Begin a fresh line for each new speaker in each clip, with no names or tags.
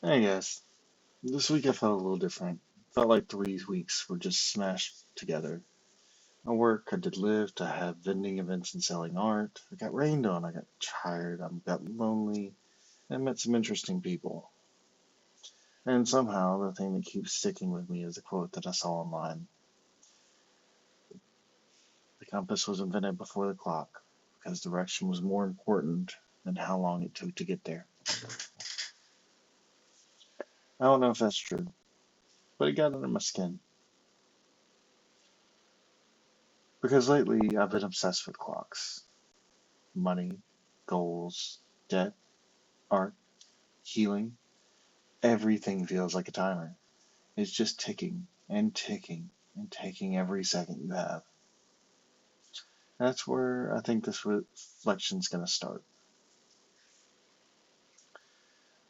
Hey guys, this week I felt a little different. Felt like 3 weeks were just smashed together. I work, I did Lyft, I had vending events and selling art. I got rained on, I got tired, I got lonely, and I met some interesting people. And somehow the thing that keeps sticking with me is a quote that I saw online. The compass was invented before the clock because direction was more important than how long it took to get there. I don't know if that's true, but it got under my skin. Because lately I've been obsessed with clocks. Money, goals, debt, art, healing, everything feels like a timer. It's just ticking and ticking and taking every second you have. That's where I think this reflection's going to start.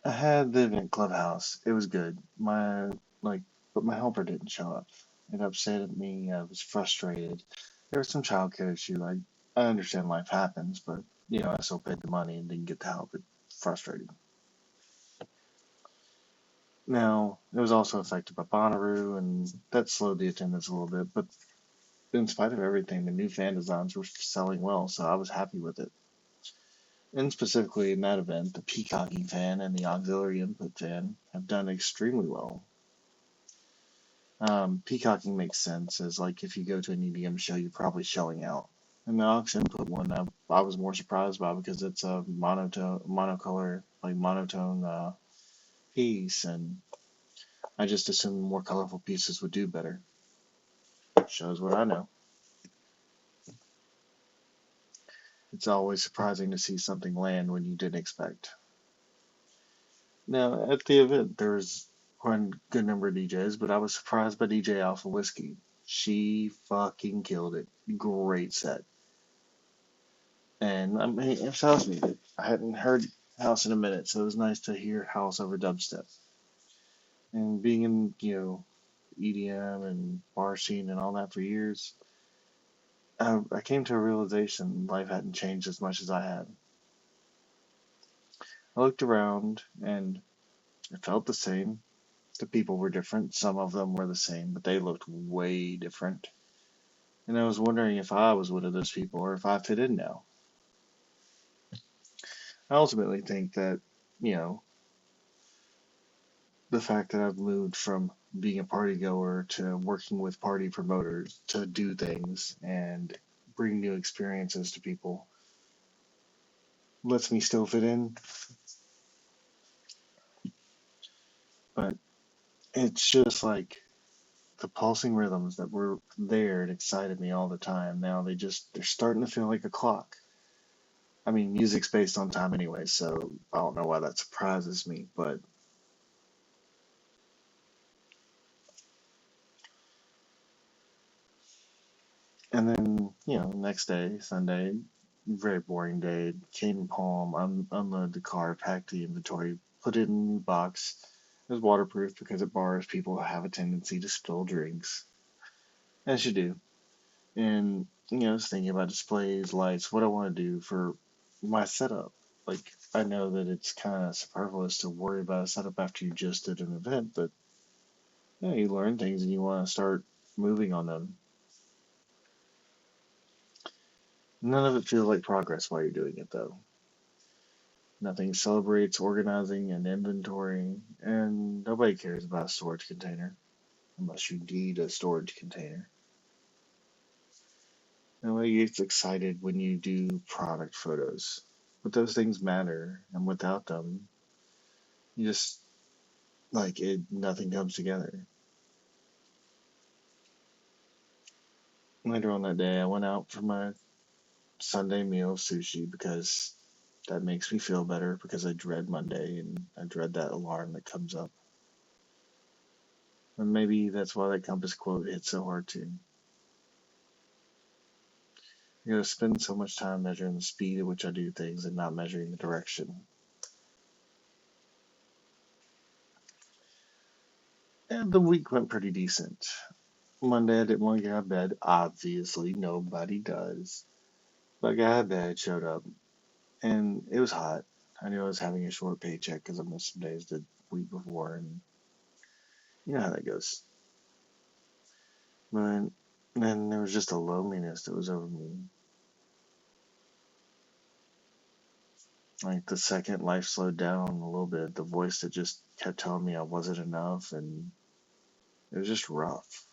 I had the event clubhouse. It was good. Like, but my helper didn't show up. It upset me. I was frustrated. There was some childcare issue. I understand life happens, but I still paid the money and didn't get the help. It frustrated. Now, it was also affected by Bonnaroo, and that slowed the attendance a little bit, but in spite of everything, the new fan designs were selling well, so I was happy with it. And specifically in that event, the peacocking fan and the auxiliary input fan have done extremely well. Peacocking makes sense, as like if you go to an EDM show, you're probably showing out. And the aux input one, I was more surprised by because it's a monotone piece, and I just assumed more colorful pieces would do better. Shows what I know. It's always surprising to see something land when you didn't expect. Now, at the event, there was one good number of DJs, but I was surprised by DJ Alpha Whiskey. She fucking killed it. Great set. And I mean, it's house music. I hadn't heard house in a minute, so it was nice to hear house over dubstep. And being in, EDM and bar scene and all that for years, I came to a realization life hadn't changed as much as I had. I looked around and it felt the same. The people were different. Some of them were the same, but they looked way different. And I was wondering if I was one of those people or if I fit in now. I ultimately think that, you know, the fact that I've moved from being a party goer to working with party promoters to do things and bring new experiences to people lets me still fit in. But it's just like the pulsing rhythms that were there and excited me all the time. Now they're starting to feel like a clock. I mean, music's based on time anyway, so I don't know why that surprises me. But and then next day, Sunday, very boring day. Came home, unloaded the car, packed the inventory, put it in a new box. It was waterproof because at bars people have a tendency to spill drinks, as you do. And I was thinking about displays, lights, what I want to do for my setup. Like I know that it's kind of superfluous to worry about a setup after you just did an event, but you learn things and you want to start moving on them. None of it feels like progress while you're doing it, though. Nothing celebrates organizing and inventory, and nobody cares about a storage container unless you need a storage container. Nobody gets excited when you do product photos, but those things matter, and without them, you just like it, nothing comes together. Later on that day, I went out for my Sunday meal of sushi because that makes me feel better because I dread Monday and I dread that alarm that comes up. And maybe that's why that compass quote hit so hard too. You gotta spend so much time measuring the speed at which I do things and not measuring the direction. And the week went pretty decent. Monday I didn't want to get out of bed. Obviously, nobody does. But I got out of bed, showed up, and it was hot. I knew I was having a short paycheck because I missed some days the week before, and you know how that goes. But then there was just a loneliness that was over me. Like the second life slowed down a little bit, the voice that just kept telling me I wasn't enough, and it was just rough.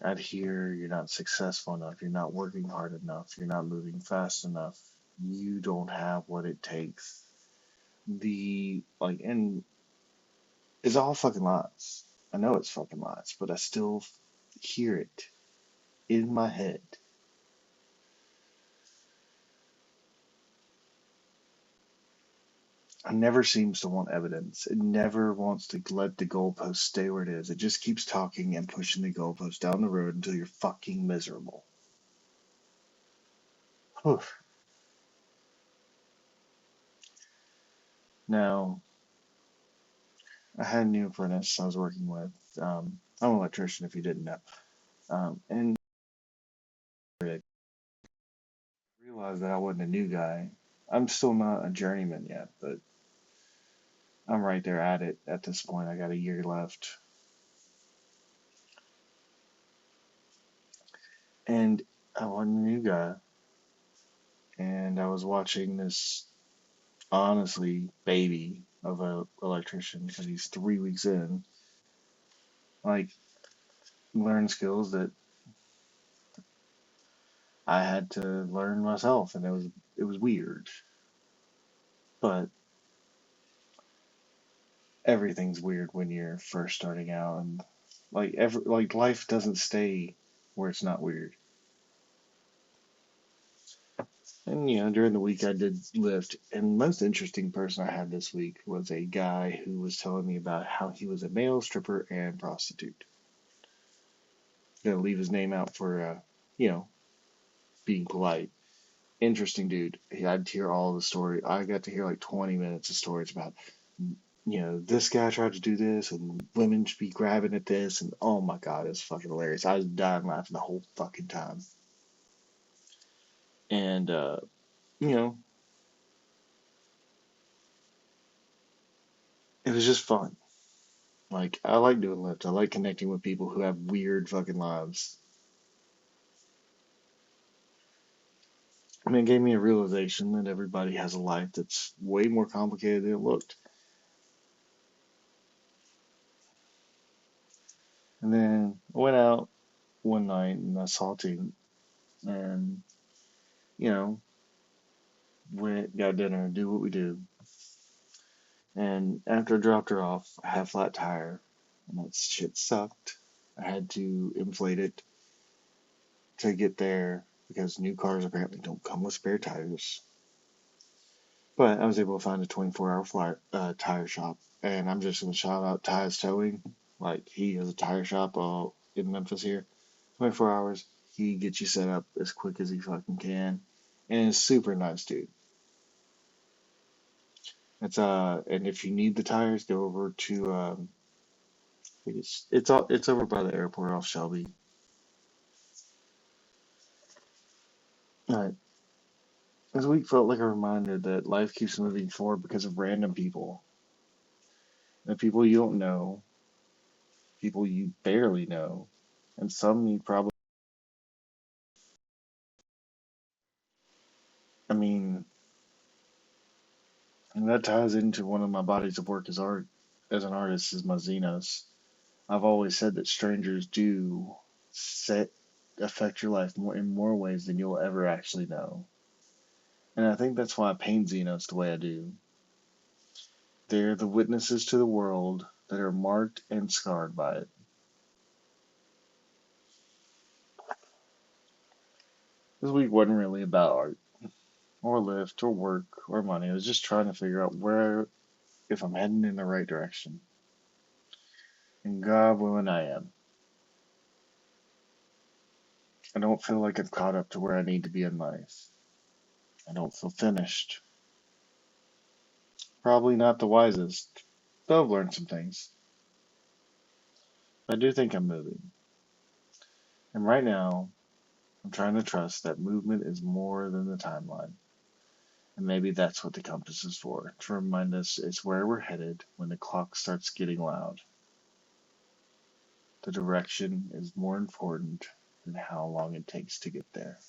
I'd hear you're not successful enough, you're not working hard enough, you're not moving fast enough, you don't have what it takes. And it's all fucking lies. I know it's fucking lies, but I still hear it in my head. It never seems to want evidence. It never wants to let the goalpost stay where it is. It just keeps talking and pushing the goalpost down the road until you're fucking miserable. Oof. Now, I had a new apprentice I was working with. I'm an electrician, if you didn't know. And I realized that I wasn't a new guy. I'm still not a journeyman yet, but I'm right there at it at this point. I got a year left. And I wasn't a new guy. And I was watching this, honestly, baby of a electrician because he's 3 weeks in, like, learn skills that I had to learn myself, and it was weird. But everything's weird when you're first starting out, and like life doesn't stay where it's not weird. And during the week I did Lyft, and the most interesting person I had this week was a guy who was telling me about how he was a male stripper and prostitute. Gonna leave his name out for you know being polite. Interesting dude. I'd hear all the story. I got to hear like 20 minutes of stories about this guy tried to do this, and women should be grabbing at this, and oh my god, it's fucking hilarious. I was dying laughing the whole fucking time. And you know, it was just fun. Like I like doing Lyft. I like connecting with people who have weird fucking lives. I mean, it gave me a realization that everybody has a life that's way more complicated than it looked. And then I went out one night and I saw Tina, and you know, went got dinner, do what we do. And after I dropped her off, I had a flat tire, and that shit sucked. I had to inflate it to get there because new cars apparently don't come with spare tires. But I was able to find a 24-hour tire shop, and I'm just gonna shout out Ty's Towing. Like he has a tire shop in Memphis here. 24 hours, he gets you set up as quick as he fucking can, and he's super nice dude. And if you need the tires, go over to it's over by the airport off Shelby. Right. This week felt like a reminder that life keeps moving forward because of random people. The people you don't know, people you barely know, and some you probably. I mean, and that ties into one of my bodies of work as an artist, is my Xenos. I've always said that strangers do set affect your life in more ways than you'll ever actually know. And I think that's why I paint Xenos the way I do. They're the witnesses to the world that are marked and scarred by it. This week wasn't really about art, or Lyft, or work, or money. I was just trying to figure out if I'm heading in the right direction. And God willing, I am. I don't feel like I've caught up to where I need to be in life. I don't feel finished. Probably not the wisest, but I've learned some things. I do think I'm moving. And right now, I'm trying to trust that movement is more than the timeline. And maybe that's what the compass is for, to remind us it's where we're headed when the clock starts getting loud. The direction is more important than how long it takes to get there.